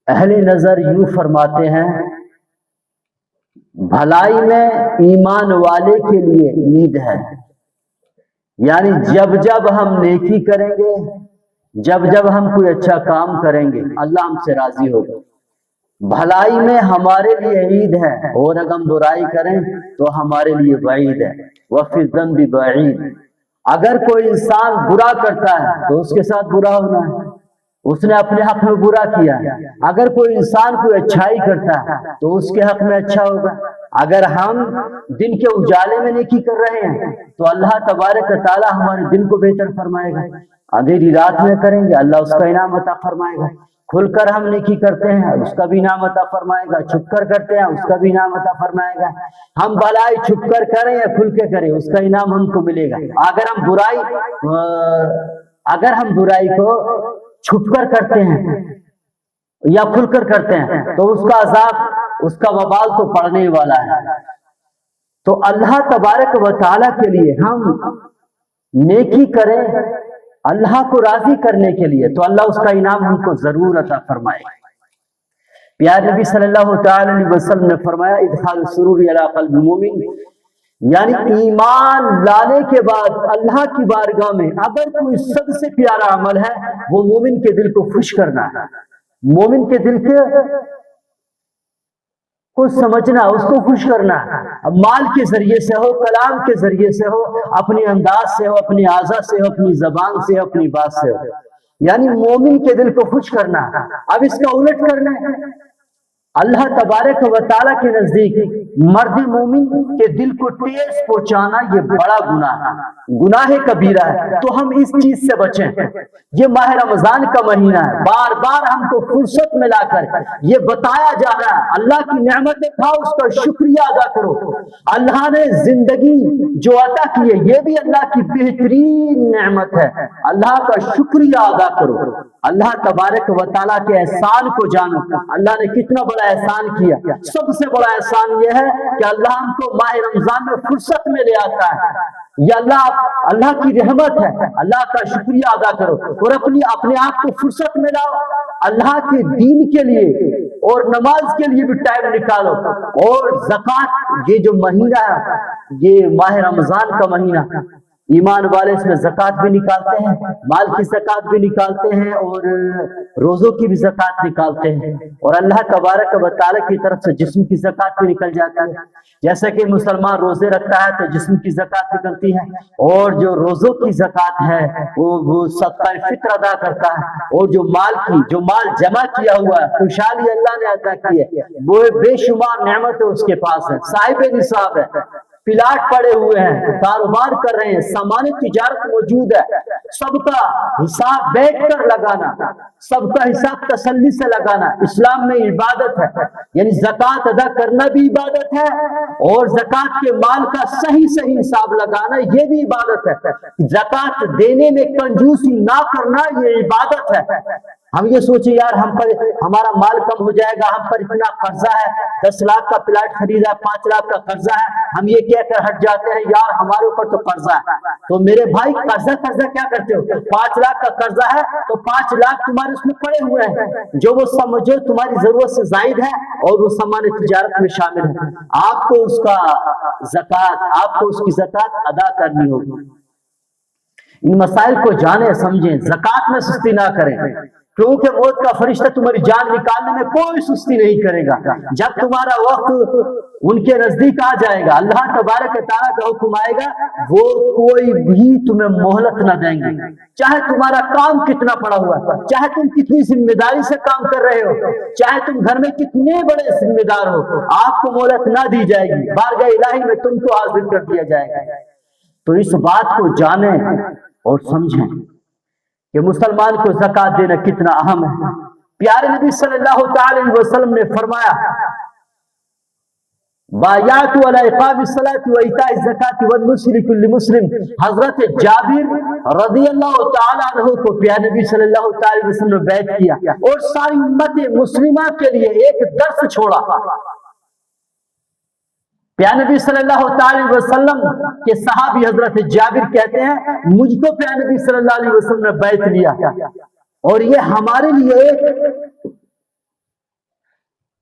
اہل نظر یوں فرماتے ہیں، بھلائی میں ایمان والے کے لیے عید ہے، یعنی جب جب ہم نیکی کریں گے، جب جب ہم کوئی اچھا کام کریں گے، اللہ ہم سے راضی ہوگا، بھلائی میں ہمارے لیے عید ہے، اور اگر ہم برائی کریں تو ہمارے لیے وعید ہے۔ وفی الذنب وعید، اگر کوئی انسان برا کرتا ہے تو اس کے ساتھ برا ہونا ہے، اس نے اپنے حق میں برا کیا ہے۔ اگر کوئی انسان کوئی اچھائی کرتا ہے تو اس کے حق میں اچھا ہوگا۔ اگر ہم دن کے اجالے میں نیکی کر رہے ہیں تو اللہ تبارک و تعالی ہمارے دن کو بہتر فرمائے گا، اندھیری رات میں کریں گے اللہ اس کا انعام عطا فرمائے گا، کھل کر ہم نیکی کرتے ہیں اس کا بھی انعام عطا فرمائے گا، چھپ کر کرتے ہیں اس کا بھی انعام عطا فرمائے گا۔ ہم بھلائی چھپ کر کریں یا کھل کے کریں اس کا انعام ہم کو ملے گا۔ اگر ہم برائی کو چھپ کر کرتے ہیں یا کھل کر کرتے ہیں تو اس کا عذاب، اس کا وبال تو پڑنے والا ہے۔ تو اللہ تبارک و تعالیٰ کے لیے ہم نیکی کریں اللہ کو راضی کرنے کے لیے، تو اللہ اس کا انعام ہم کو ضرور عطا فرمائے گا۔ پیارے نبی صلی اللہ تعالی علیہ وسلم نے فرمایا ادخال السرور علی قلب مومن، یعنی ایمان لانے کے بعد اللہ کی بارگاہ میں اگر کوئی سب سے پیارا عمل ہے وہ مومن کے دل کو خوش کرنا ہے، مومن کے دل کو سمجھنا، اس کو خوش کرنا، مال کے ذریعے سے ہو، کلام کے ذریعے سے ہو، اپنے انداز سے ہو، اپنی اعضاء سے ہو، اپنی زبان سے ہو، اپنی بات سے ہو، یعنی مومن کے دل کو خوش کرنا۔ اب اس کا الٹ کرنا ہے، اللہ تبارک و تعالیٰ کے نزدیک مرد مومن کے دل کو ٹھیس پہنچانا یہ بڑا گناہ ہے، گناہ کبیرہ ہے۔ تو ہم اس چیز سے بچیں۔ یہ ماہ رمضان کا مہینہ ہے، بار بار ہم کو فرصت میں لا کر یہ بتایا جا رہا ہے اللہ کی نعمتیں کھاؤ، اس کا شکریہ ادا کرو۔ اللہ نے زندگی جو عطا کی ہے یہ بھی اللہ کی بہترین نعمت ہے، اللہ کا شکریہ ادا کرو، اللہ تبارک و تعالیٰ کے احسان کو جانو، اللہ نے کتنا بڑا احسان کیا۔ سب سے بڑا احسان یہ ہے کہ اللہ ہم کو ماہ رمضان میں فرصت میں لے آتا ہے، یہ اللہ کی رحمت ہے، اللہ کا شکریہ ادا کرو اور اپنے آپ کو فرصت میں لاؤ، اللہ کے دین کے لیے اور نماز کے لیے بھی ٹائم نکالو۔ اور زکوٰۃ، یہ جو مہینہ ہے یہ ماہ رمضان کا مہینہ، ایمان والے اس میں زکوٰۃ بھی نکالتے ہیں، مال کی زکوٰۃ بھی نکالتے ہیں اور روزوں کی بھی زکوٰۃ نکالتے ہیں، اور اللہ تبارک و تعالیٰ کی طرف سے جسم کی زکوٰۃ بھی نکل جاتی ہے۔ جیسے کہ مسلمان روزے رکھتا ہے تو جسم کی زکوٰۃ نکلتی ہے، اور جو روزوں کی زکوٰۃ ہے وہ صدقہ فطر ادا کرتا ہے، اور جو مال جمع کیا ہوا ہے، خوشحالی اللہ نے عطا کی ہے، وہ بے شمار نعمت اس کے پاس ہے، صاحب نصاب ہے، پلاٹ پڑے ہوئے ہیں، کاروبار کر رہے ہیں، سامان تجارت موجود ہے، سب کا حساب بیٹھ کر لگانا، سب کا حساب تسلی سے لگانا اسلام میں عبادت ہے، یعنی زکوٰۃ ادا کرنا بھی عبادت ہے، اور زکوٰۃ کے مال کا صحیح حساب لگانا یہ بھی عبادت ہے۔ زکوٰۃ دینے میں کنجوسی نہ کرنا یہ عبادت ہے۔ ہم یہ سوچیں یار ہمارا مال کم ہو جائے گا، ہم پر اتنا قرضہ ہے، 10 لاکھ کا پلاٹ خریدا ہے، 5 لاکھ کا قرضہ ہے، ہم یہ کہہ کر ہٹ جاتے ہیں یار ہمارے اوپر تو قرضہ ہے۔ تو میرے بھائی قرضہ کیا کرتے ہو؟ 5 لاکھ کا قرضہ ہے تو 5 لاکھ تمہارے اس میں پڑے ہوئے ہیں، جو وہ سمجھو تمہاری ضرورت سے زائد ہے اور وہ سامان تجارت میں شامل ہے، آپ کو اس کی زکوٰۃ ادا کرنی ہوگی۔ ان مسائل کو جانیں سمجھیں، زکوٰۃ میں سستی نہ کریں، کیونکہ موت کا فرشتہ تمہاری جان نکالنے میں کوئی سستی نہیں کرے گا۔ جب تمہارا وقت ان کے نزدیک آ جائے گا، اللہ تبارک و تعالیٰ کا حکم آئے گا، وہ کوئی بھی تمہیں مہلت نہ دیں گے، چاہے تمہارا کام کتنا پڑا ہوا ہے، چاہے تم کتنی ذمہ داری سے کام کر رہے ہو، چاہے تم گھر میں کتنے بڑے ذمہ دار ہو، آپ کو مہلت نہ دی جائے گی، بارگاہ الہی میں تم کو حاضر کر دیا جائے گا۔ تو اس بات کو جانیں اور سمجھیں کہ مسلمان کو زکوٰۃ دینا کتنا اہم ہے۔ پیارے نبی صلی اللہ تعالی علیہ وسلم نے فرمایا بایعت علی اقام الصلاۃ و ایتاء الزکاۃ والنصح لکل مسلم، حضرت جابر رضی اللہ تعالی عنہ کو پیارے نبی صلی اللہ تعالی علیہ وسلم نے بیعت کیا اور ساری امت مسلمہ کے لیے ایک درس چھوڑا۔ پیارے نبی صلی اللہ تعالی علیہ وسلم کے صحابی حضرت جابر کہتے ہیں مجھ کو پیارے نبی صلی اللہ علیہ وسلم نے بیعت لیا، اور یہ ہمارے لیے ایک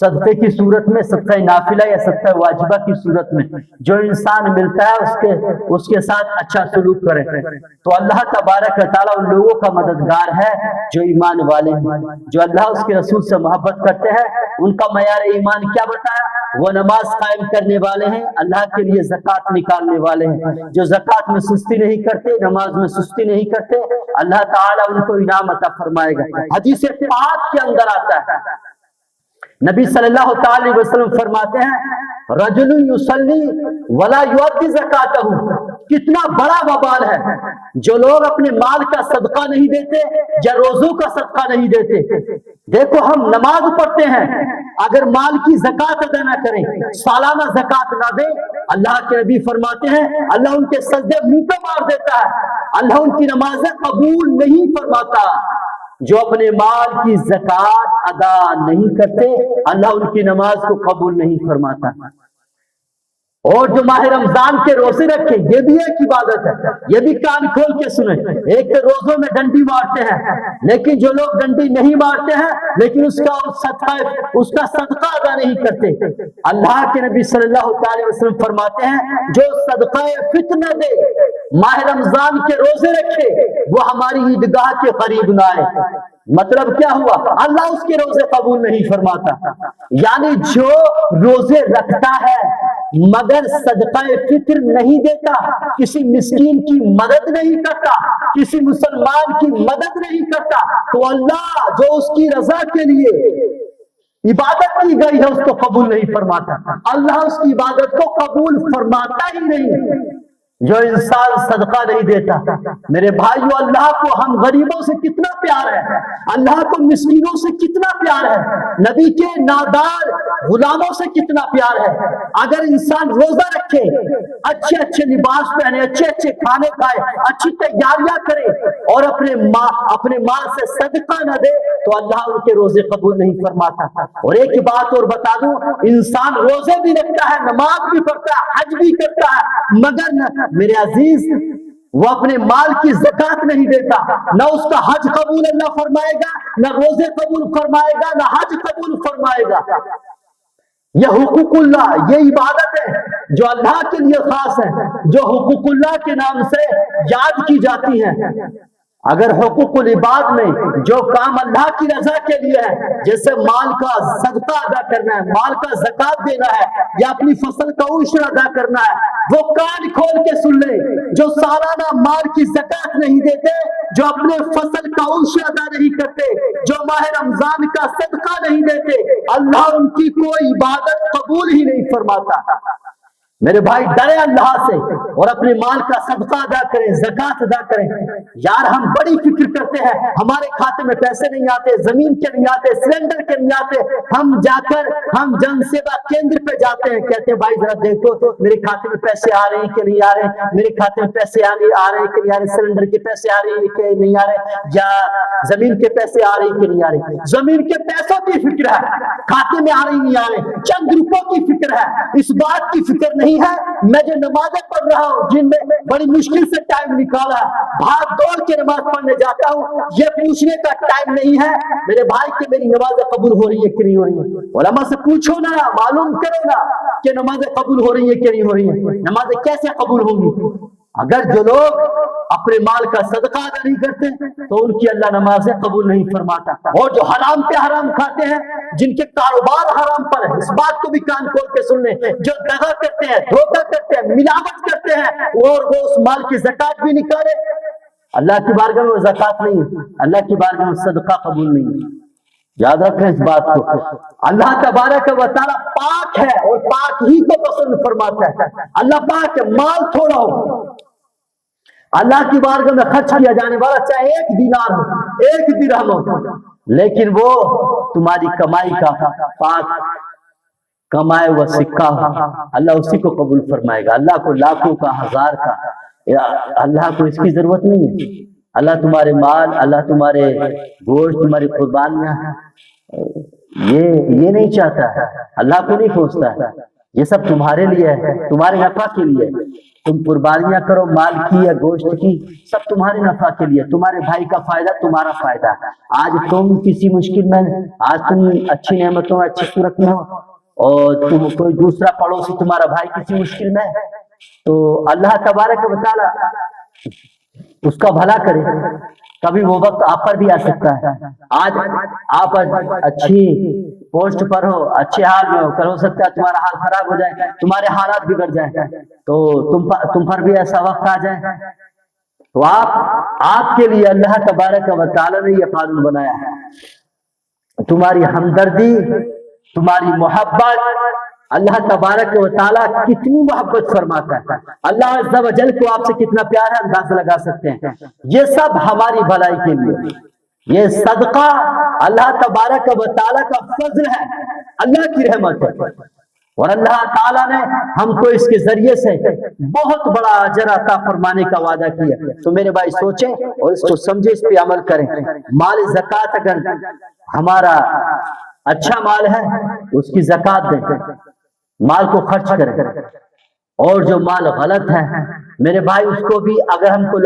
صدقے کی صورت میں، صدقہ نافلہ یا صدقہ واجبہ کی صورت میں جو انسان ملتا ہے اس کے ساتھ اچھا سلوک کرے تو اللہ تبارک و تعالیٰ ان لوگوں کا مددگار ہے جو ایمان والے ہیں، جو اللہ اس کے رسول سے محبت کرتے ہیں۔ ان کا معیار ایمان کیا بتایا؟ وہ نماز قائم کرنے والے ہیں، اللہ کے لیے زکوٰۃ نکالنے والے ہیں، جو زکوٰۃ میں سستی نہیں کرتے، نماز میں سستی نہیں کرتے، اللہ تعالیٰ ان کو انعام عطا فرمائے گا۔ حدیث پاک کے اندر آتا ہے، نبی صلی اللہ تعالی وسلم فرماتے ہیں رجل یصلی ولا یؤدی زکاتہ، کتنا بڑا وبال ہے جو لوگ اپنے مال کا صدقہ نہیں دیتے یا روزوں کا صدقہ نہیں دیتے۔ دیکھو ہم نماز پڑھتے ہیں، اگر مال کی زکات ادا نہ کریں، سالانہ زکات نہ دیں، اللہ کے نبی فرماتے ہیں اللہ ان کے سجدے منہ پہ مار دیتا ہے، اللہ ان کی نمازیں قبول نہیں فرماتا۔ جو اپنے مال کی زکات ادا نہیں کرتے اللہ ان کی نماز کو قبول نہیں فرماتا۔ اور جو ماہ رمضان کے روزے رکھے یہ بھی ایک عبادت ہے، یہ بھی کان کھول کے سنیں۔ ایک تو روزوں میں ڈنڈی مارتے ہیں، لیکن جو لوگ ڈنڈی نہیں مارتے ہیں لیکن اس کا صدقہ ادا نہیں کرتے، اللہ کے نبی صلی اللہ تعالی وسلم فرماتے ہیں جو صدقہ فطر دے، ماہ رمضان کے روزے رکھے، وہ ہماری عیدگاہ کے قریب نہ آئے۔ مطلب کیا ہوا؟ اللہ اس کے روزے قبول نہیں فرماتا۔ یعنی جو روزے رکھتا ہے مگر صدقہ فطر نہیں دیتا، کسی مسکین کی مدد نہیں کرتا، کسی مسلمان کی مدد نہیں کرتا، تو اللہ جو اس کی رضا کے لیے عبادت کی گئی ہے اس کو قبول نہیں فرماتا، اللہ اس کی عبادت کو قبول فرماتا ہی نہیں۔ جو انسان صدقہ نہیں دیتا، میرے بھائیو اللہ کو ہم غریبوں سے کتنا پیار ہے، اللہ کو مسکینوں سے کتنا پیار ہے، نبی کے نادار غلاموں سے کتنا پیار ہے۔ اگر انسان روزہ رکھے، اچھے اچھے لباس پہنے، اچھے اچھے کھانے کھائے، اچھی تیاریاں کرے اور اپنے مال سے صدقہ نہ دے تو اللہ ان کے روزے قبول نہیں فرماتا۔ اور ایک بات اور بتا دوں، انسان روزے بھی رکھتا ہے، نماز بھی پڑھتا ہے، حج بھی کرتا ہے، مگر میرے عزیز وہ اپنے مال کی زکات نہیں دیتا، نہ اس کا حج قبول اللہ فرمائے گا، نہ روزے قبول فرمائے گا، نہ حج قبول فرمائے گا۔ یہ حقوق اللہ، یہ عبادت ہے جو اللہ کے لیے خاص ہے، جو حقوق اللہ کے نام سے یاد کی جاتی ہے۔ اگر حقوق العباد میں جو کام اللہ کی رضا کے لیے ہے، جیسے مال کا صدقہ ادا کرنا ہے، مال کا زکات دینا ہے، یا اپنی فصل کا عشر ادا کرنا ہے، وہ کان کھول کے سن لے، جو سالانہ مال کی زکات نہیں دیتے، جو اپنے فصل کا عشر ادا نہیں کرتے، جو ماہ رمضان کا صدقہ نہیں دیتے، اللہ ان کی کوئی عبادت قبول ہی نہیں فرماتا۔ میرے بھائی ڈرے اللہ سے اور اپنے مال کا صدقہ ادا کریں، زکات ادا کریں۔ یار ہم بڑی فکر کرتے ہیں، ہمارے کھاتے میں پیسے نہیں آتے، زمین کے نہیں آتے، سلنڈر کے نہیں آتے، ہم جا کر ہم جن سیوا کیندر پہ جاتے ہیں، کہتے ہیں بھائی ذرا دیکھو تو میرے کھاتے میں پیسے آ رہے ہیں کہ نہیں آ رہے، میرے کھاتے میں پیسے آ رہے ہیں کہ نہیں آ رہے، سلنڈر کے پیسے آ رہے ہیں کہ نہیں آ رہے، یا زمین کے پیسے آ رہے ہیں کہ نہیں آ رہے۔ زمین کے پیسوں کی فکر ہے، کھاتے میں آ رہے نہیں آ رہے، چند روپوں کی فکر ہے، اس بات کی فکر نہیں ہے میں جو نمازیں پڑھ رہا ہوں، جن میں بڑی مشکل سے ٹائم نکالا، بھاگ دوڑ کے نماز پڑھنے جاتا ہوں، یہ پوچھنے کا ٹائم نہیں ہے میرے بھائی کہ میری نمازیں قبول ہو رہی ہے کہ نہیں ہو رہی ہے۔ علماء سے پوچھو نا، معلوم کرو نا کہ نمازیں قبول ہو رہی ہے کہ نہیں ہو رہی ہے، نمازیں کیسے قبول ہوں گی؟ اگر جو لوگ اپنے مال کا صدقہ ادا نہیں کرتے تو ان کی اللہ نمازیں قبول نہیں فرماتا۔ اور جو حرام پہ حرام کھاتے ہیں، جن کے کاروبار حرام پر ہے، اس بات کو بھی کان کھول کے سن لیں، جو دغا کرتے ہیں، دھوکہ کرتے ہیں، ملاوٹ کرتے ہیں، اور وہ اس مال کی زکات بھی نکالے، اللہ کی بارگاہ میں وہ زکات نہیں ہے، اللہ کی بارگاہ میں صدقہ قبول نہیں ہے۔ یاد رکھیں اس بات کو، اللہ تبارک و تعالیٰ پاک ہے اور پاک ہی کو پسند فرماتا ہے۔ اللہ پاک ہے، مال تھوڑا ہو، اللہ کی بارگاہ میں خرچ کیا جانے والا چاہے 1 دینار ہو، 1 درہم ہو، لیکن وہ تمہاری کمائی کا پاک کمائے ہوا سکہ ہو، اللہ اسی کو قبول فرمائے گا۔ اللہ کو لاکھوں کا، ہزار کا، اللہ کو اس کی ضرورت نہیں ہے۔ اللہ تمہارے مال، اللہ تمہارے گوشت، تمہاری قربانیاں یہ نہیں چاہتا ہے، اللہ کو نہیں پہنچتا ہے۔ یہ سب تمہارے لیے ہے، تمہارے نفع کے لیے. تم قربانیاں کرو مال کی یا گوشت کی، سب تمہارے نفع کے لیے. تمہارے بھائی کا فائدہ تمہارا فائدہ. آج تم کسی مشکل میں، آج تم اچھی نعمتوں اچھی صورت میں ہو، اور تم کوئی دوسرا پڑوسی تمہارا بھائی کسی مشکل میں ہے، تو اللہ تبارک و تعالی اس کا بھلا کرے. کبھی وہ وقت آپ پر بھی آ سکتا ہے. آج آپ اچھی پوسٹ پر ہو، اچھے حال میں ہو، کل ہو سکتا ہے تمہارا حال خراب ہو جائے، تمہارے حالات بگڑ جائیں، تو تم پر بھی ایسا وقت آ جائے. تو آپ کے لیے اللہ تبارک و تعالی نے یہ قانون بنایا ہے. تمہاری ہمدردی، تمہاری محبت، اللہ تبارک و تعالیٰ کتنی محبت فرماتا ہے، اللہ عز و جل کو آپ سے کتنا پیار ہے، اندازہ لگا سکتے ہیں. یہ سب ہماری بھلائی کے لیے. یہ صدقہ اللہ تبارک و تعالیٰ کا فضل ہے، اللہ کی رحمت ہے، اور اللہ تعالیٰ نے ہم کو اس کے ذریعے سے بہت بڑا اجر عطا فرمانے کا وعدہ کیا. تو میرے بھائی سوچیں اور اس کو سمجھیں، اس پہ عمل کریں. مال زکوٰۃ اگر ہمارا اچھا مال ہے اس کی زکوٰۃ دیں، مال کو خرچ کریں. اور جو مال غلط ہے میرے بھائی، اس کو بھی اگر ہم کو